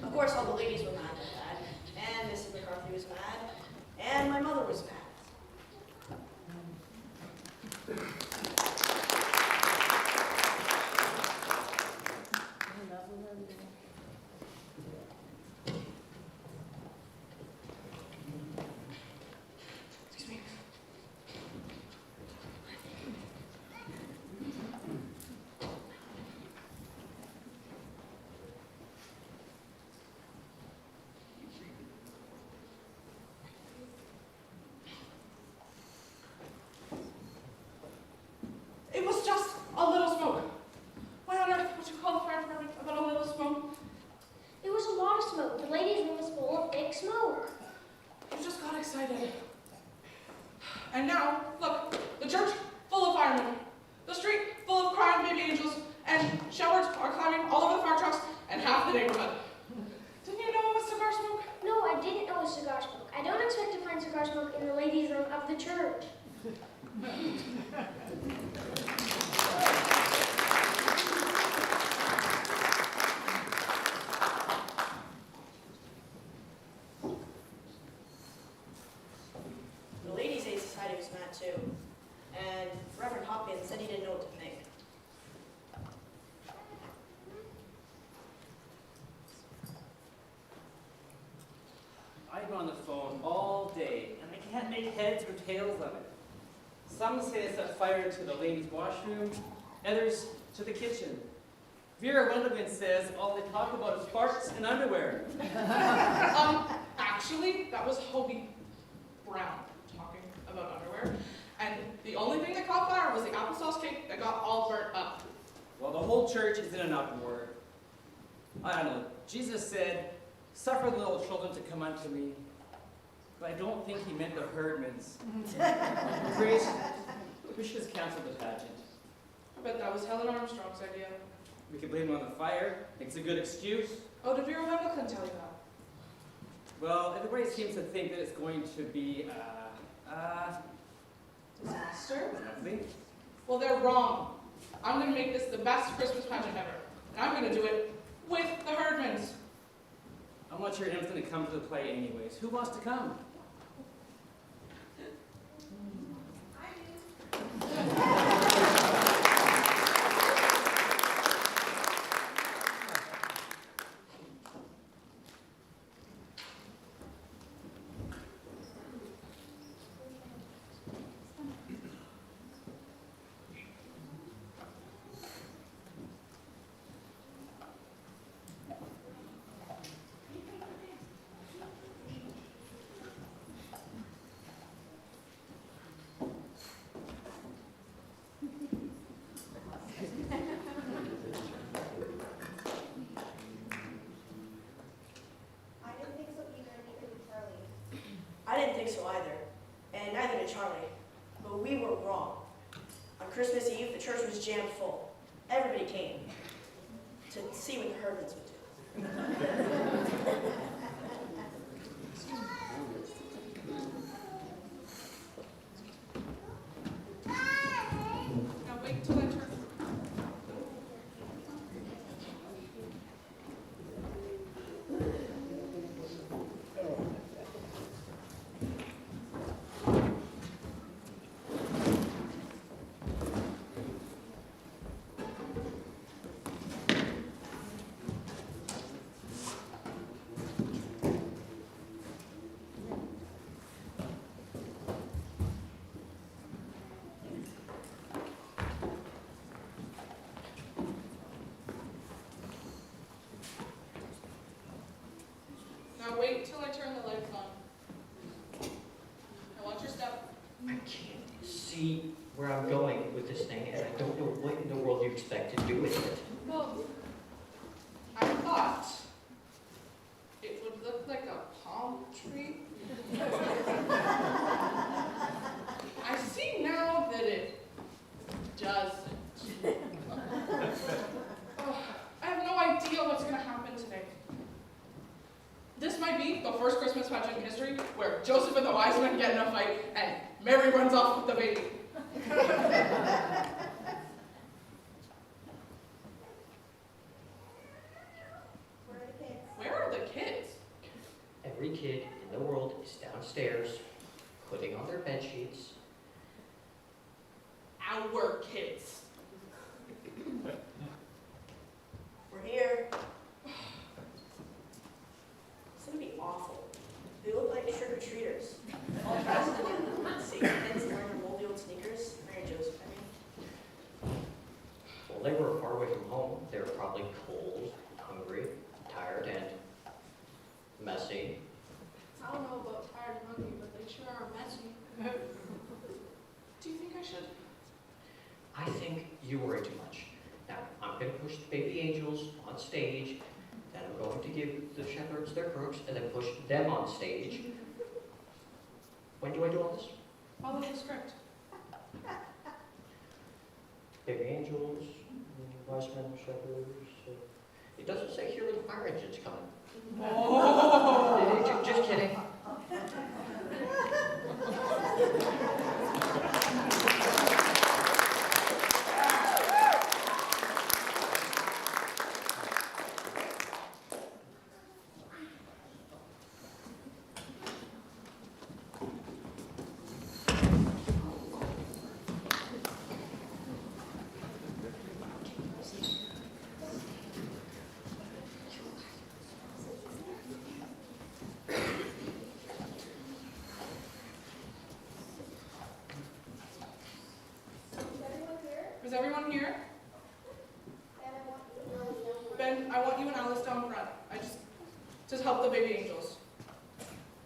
Of course, all the ladies were mad at that, and Mrs. McCarthy was mad, and my mother was mad. It was just a little smoke. Why on earth would you call the fire department about a little smoke? It was a lot of smoke. The ladies' room was full of big smoke. You just got excited. And now, look, the church full of firemen, the street full of crying baby angels, and shepherds are climbing all over the fire trucks and half the neighborhood. Didn't you know it was cigar smoke? No, I didn't know it was cigar smoke. I don't expect to find cigar smoke in the ladies' room of the church. The Ladies' Aid Society was mad too, and Reverend Hopkins said he didn't know what to think. I'm on the phone all day, and I can't make heads or tails of it. Some say it's set fire to the ladies' washroom, others to the kitchen. Vera Wendelman says all they talk about is farts and underwear. Actually, that was Hobie Brown talking about underwear. And the only thing that caught fire was the applesauce cake that got all burnt up. Well, the whole church is in an uproar. I don't know. Jesus said, "Suffer the little children to come unto me." But I don't think he meant the Herdmans. Grace, we should just cancel the pageant. I bet that was Helen Armstrong's idea. We can blame it on the fire. It's a good excuse. Oh, did Vera Wendelman tell you that? Well, everybody seems to think that it's going to be, Disaster? lovely. Well, they're wrong. I'm going to make this the best Christmas pageant ever. And I'm going to do it with the Herdmans. I'm not sure anyone's going to come to the play anyways. Who wants to come? I didn't think so either, and neither did Charlie. But we were wrong. On Christmas Eve, the church was jammed full. Everybody came to see what the Herdmans would do. Now wait till I turn. Now wait till I turn the lights on. Now watch your step. I can't see where I'm going with this thing, and I don't know what in the world you expect to do with it. Well, I thought it would look like a palm tree. I see now that it doesn't. Oh, I have no idea what's going to happen today. This might be the first Christmas pageant in history where Joseph and the wise men get in a fight and Mary runs off with the baby. Where are the kids? Every kid in the world is downstairs, putting on their bed sheets. Our kids. We're here. It's gonna be awful. They look like trick-or-treaters. All dressed in Satan pins and wearing their moldy old sneakers. Mary and Joseph, I mean. Well, they were far away from home. They were probably cold, hungry, tired, and messy. I don't know about tired and hungry, but they sure are messy. Do you think I should? I think you worry too much. Now, I'm going to push the baby angels on stage, then I'm going to give the shepherds their crooks, and then push them on stage. When do I do all this? Follow the script. Baby angels, wise men, shepherds. It doesn't say here where the fire engine's coming. Oh. Just kidding. Is everyone here? Ben, I want you and Alice down front. I just help the baby angels.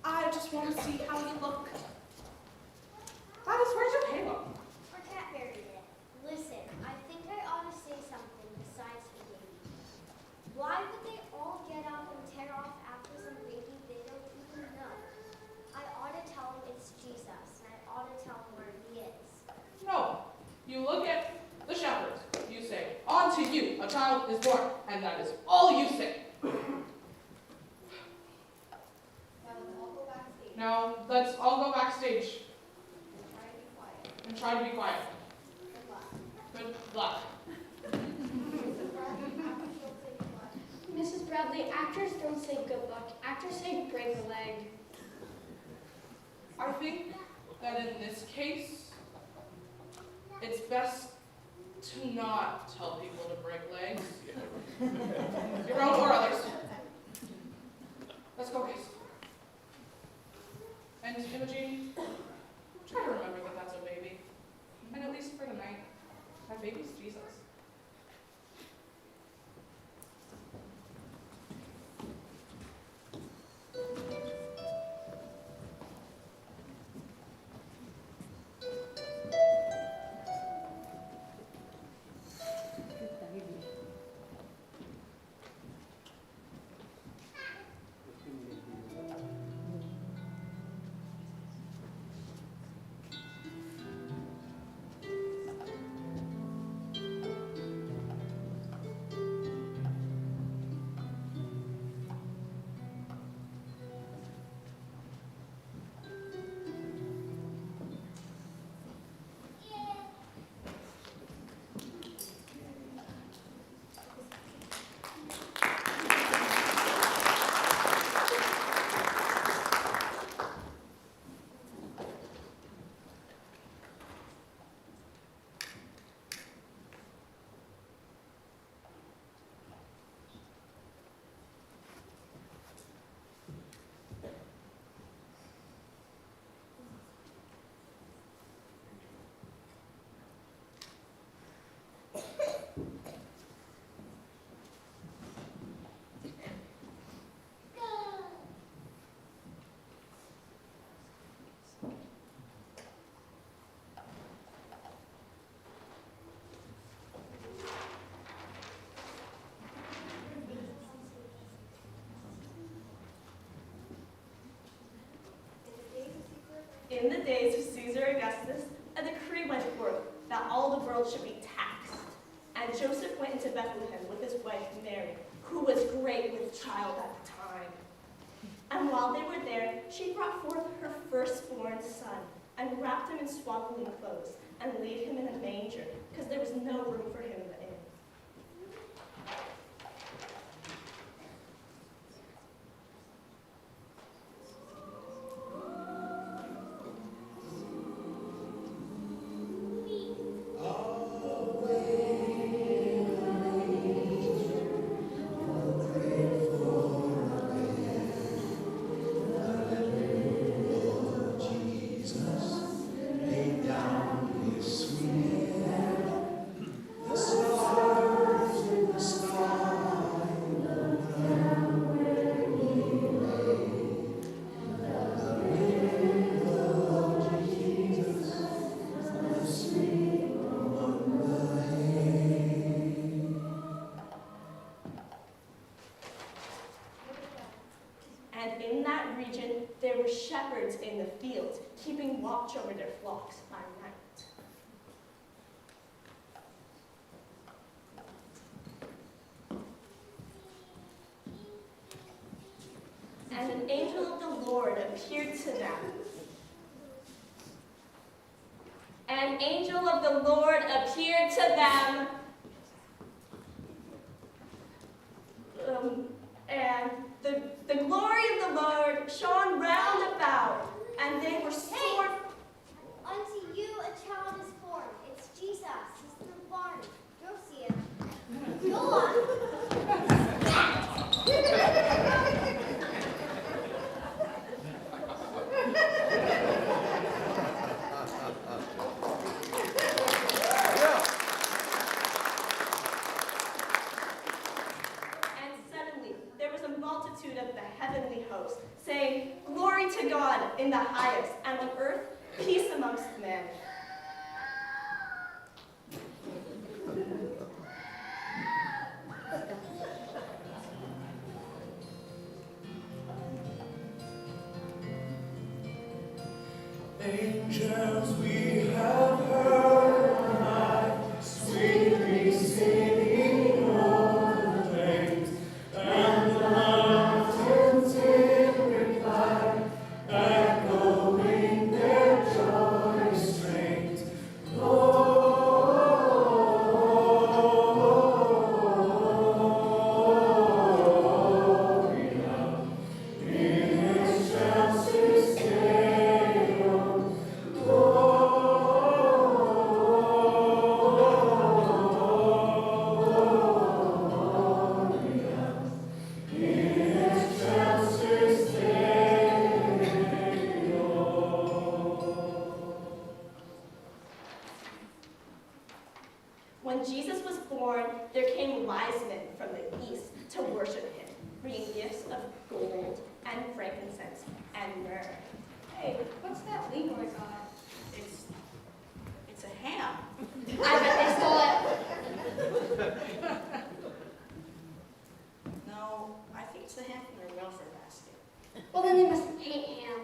I just want to see how you look. Alice, where's your halo? Our cat buried it. Listen, I think I ought to say something besides the baby. Why would they all get up and tear off after some baby they don't even know? I ought to tell them it's Jesus, and I ought to tell them where he is. No. You look at the shepherds. You say, "Unto you a child is born," and that is all you say. Now let's all go backstage. And try to be quiet. Good luck. Mrs. Bradley, actors don't say good luck. Actors say break a leg. I think that in this case, it's best to not tell people to break legs. Your own or others. Let's go, guys. And Imogene, try to remember that that's a baby. And at least for tonight, that baby's Jesus. in the days of Caesar Augustus, a decree went forth that all the world should be taxed. And Joseph went into Bethlehem with his wife Mary, who was great with child at the time. And while they were there, she brought forth her firstborn son, and wrapped him in swaddling clothes, and laid him in a manger, because there was no room for him in the inn. And in that region, there were shepherds in the fields, keeping watch over their flocks by night. And an angel of the Lord appeared to them. An angel of the Lord appeared to them. And the glory of the Lord shone round about, and they were sore. Unto you a child is born. It's Jesus. He's in the barn. Go see him. Go on. And suddenly there was a multitude of the heavenly host, saying, Glory to God in the highest, and on earth peace amongst men. Angels we have heard tonight, sweetly singing o'er the plains, and the mountains in reply, echoing their joyous strains. Gloria in excelsis Deo. When Jesus was born, there came wise men from the east to worship him, bringing gifts of gold and frankincense and myrrh. Hey, what's that Leroy got? It's a ham. I bet they stole it. No, I think it's the ham from their welfare basket. Well, then they must hate ham.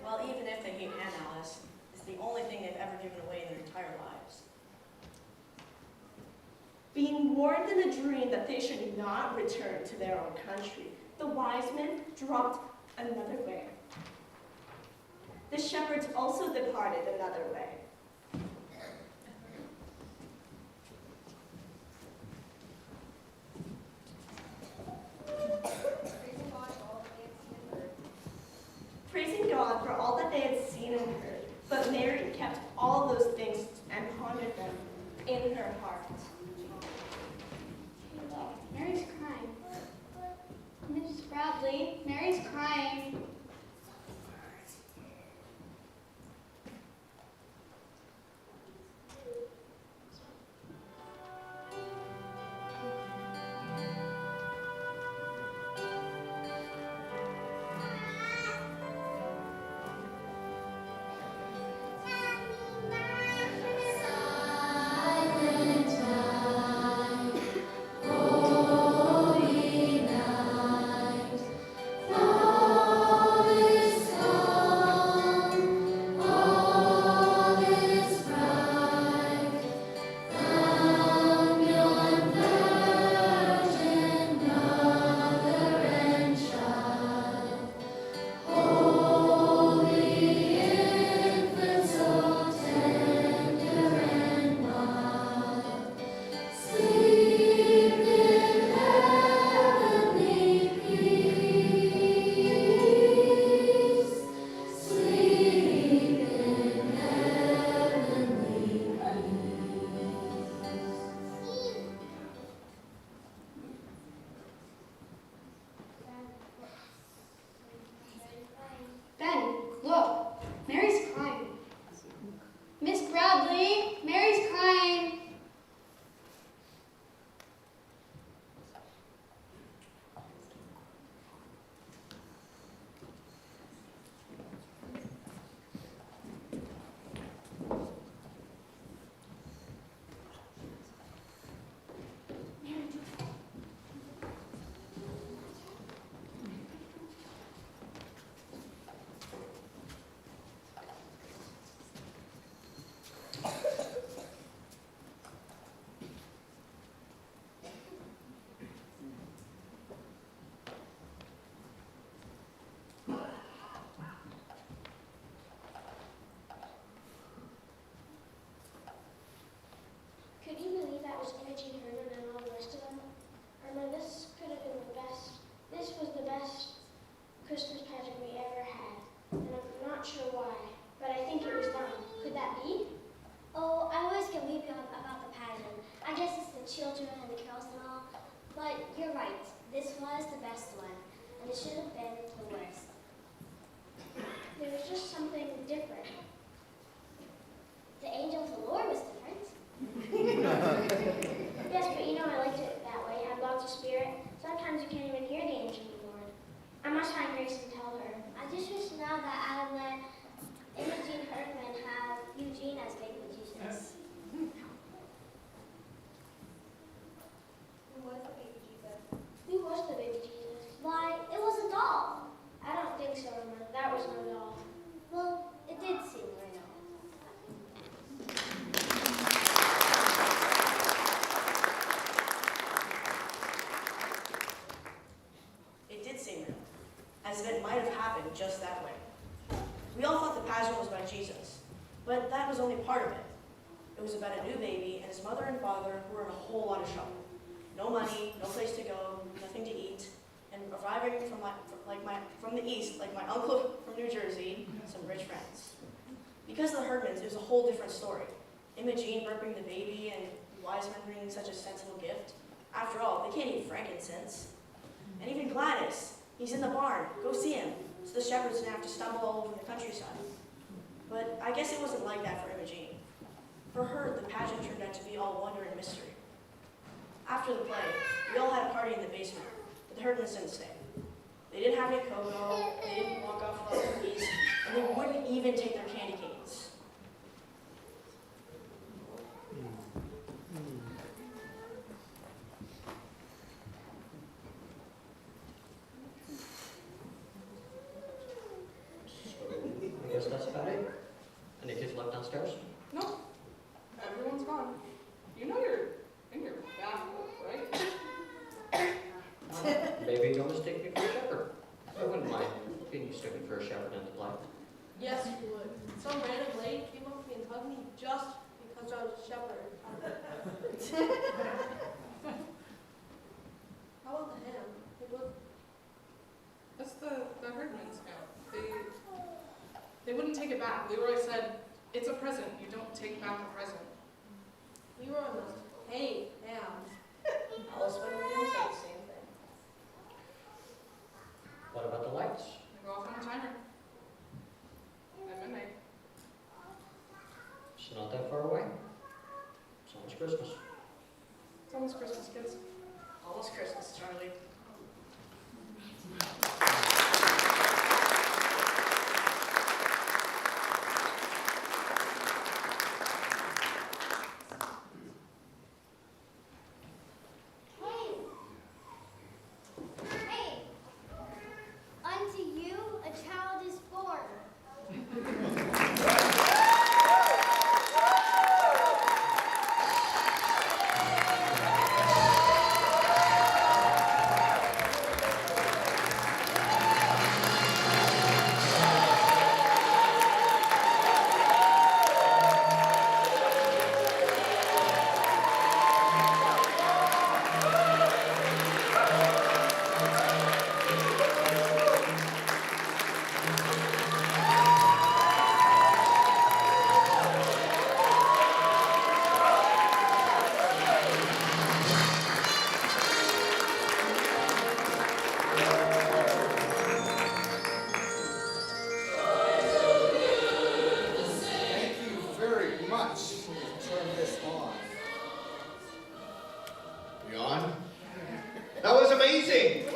Well, even if they hate ham, Alice, it's the only thing they've ever given away in their entire lives. Being warned in a dream that they should not return to their own country, the wise men dropped another way. The shepherds also departed another way. Praising God for all that they had seen and heard, but Mary kept all those things and pondered them in her heart. Hey, look, Mary's crying. Miss Bradley, Mary's crying. you're right. This was the best one, and it should have been the worst. There was just something different. The angel of the Lord was different. Yes, but you know I liked it that way. It had lots of spirit. Sometimes you can't even hear the angel of the Lord. I must find Grace and tell her. I just wish now that Adam let Imogene Herdman have Eugene as baby Jesus. Who was the baby Jesus? Who was the baby Jesus? Why, it was a doll. I don't think so, Emma. That was no doll. Well, it did seem real. It did seem real, as if it might have happened just that way. We all thought the pageant was about Jesus, but that was only part of it. It was about a new baby and his mother and father who were in a whole lot of trouble. No money, no place to go, nothing to eat, and arriving from the east, like my uncle from New Jersey, some rich friends. Because of the Herdmans, it was a whole different story. Imogene burping the baby and wise men bringing such a sensible gift. After all, they can't eat frankincense. And even Gladys, he's in the barn. Go see him, so the shepherds didn't have to stumble all over the countryside. But I guess it wasn't like that for Imogene. For her, the pageant turned out to be all wonder and mystery. After the play, we all had a party in the basement, but the Herdmans didn't stay. They didn't have any cocoa, they didn't walk off without cookies, and they wouldn't even take their candy canes. I guess that's about it. Any kids left downstairs? No, everyone's gone. You know you're in your bathroom, right? Maybe you'll mistake me for a shepherd. I wouldn't mind being mistaken for a shepherd in the play. Yes, you would. Some random lady came up to me and hugged me just because I was a shepherd. How about the ham? It was That's the Herdman's now. They wouldn't take it back. Leroy said, it's a present. You don't take back a present. Leroy must hate ham. Alice went over and said the same thing. What about the lights? They go off on a timer. At midnight. It's not that far away. It's almost Christmas. It's almost Christmas, kids. Almost Christmas, Charlie. Hey! Unto you a child is born. Thank you very much. Turn this on. We on? That was amazing. All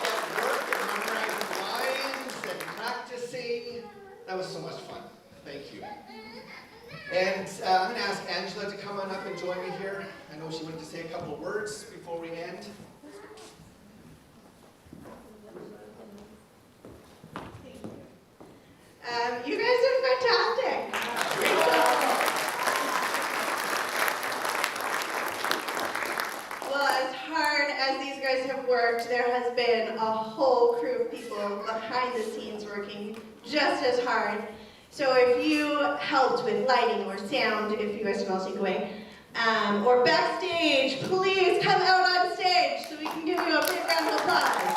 that work and memorizing lines and practicing. That was so much fun. Thank you. And I'm going to ask Angela to come on up and join me here. I know she wanted to say a couple of words before we end. You guys are fantastic. Well, as hard as these guys have worked, there has been a whole crew of people behind the scenes working just as hard. So if you helped with lighting or sound, if you guys can all sneak away, or backstage, please come out on stage so we can give you a big round of applause.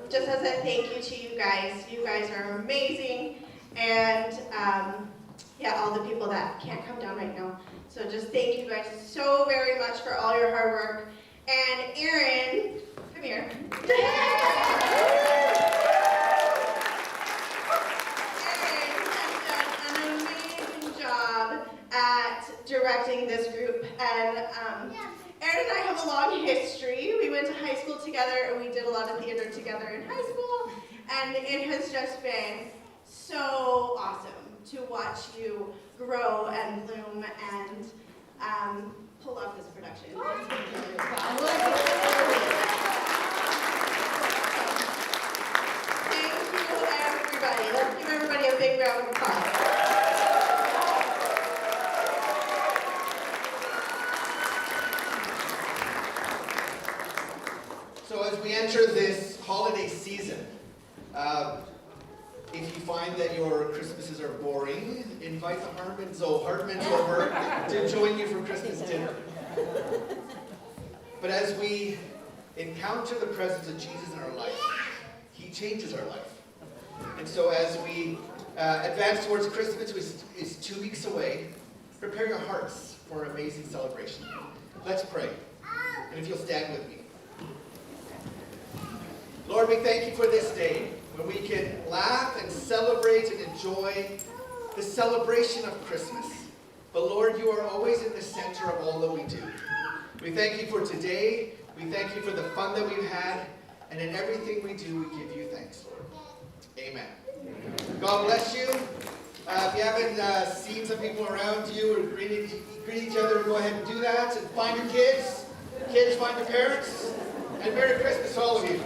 Just as a thank you to you guys are amazing, and yeah, all the people that can't come down right now. So just thank you guys so very much for all your hard work. And Erin, come here. At directing this group, and Erin and I have a long history. We went to high school together and we did a lot of theater together in high school, and it has just been so awesome to watch you grow and bloom and pull off this production. It's been really fun. Thank you, everybody. Let's give everybody a big round of applause. So as we enter this holiday season, if you find that your Christmases are boring, invite the Hartmans over to join you for Christmas dinner. But as we encounter the presence of Jesus in our life, He changes our life. And so as we advance towards Christmas, which is 2 weeks away, prepare your hearts for an amazing celebration. Let's pray. And if you'll stand with me. Lord, we thank you for this day when we can laugh and celebrate and enjoy the celebration of Christmas. But Lord, you are always in the center of all that we do. We thank you for today. We thank you for the fun that we've had. And in everything we do, we give you thanks, Lord. Amen. God bless you. If you haven't seen some people around you or greet each other, go ahead and do that. And find your kids. Kids, find your parents. And Merry Christmas to all of you.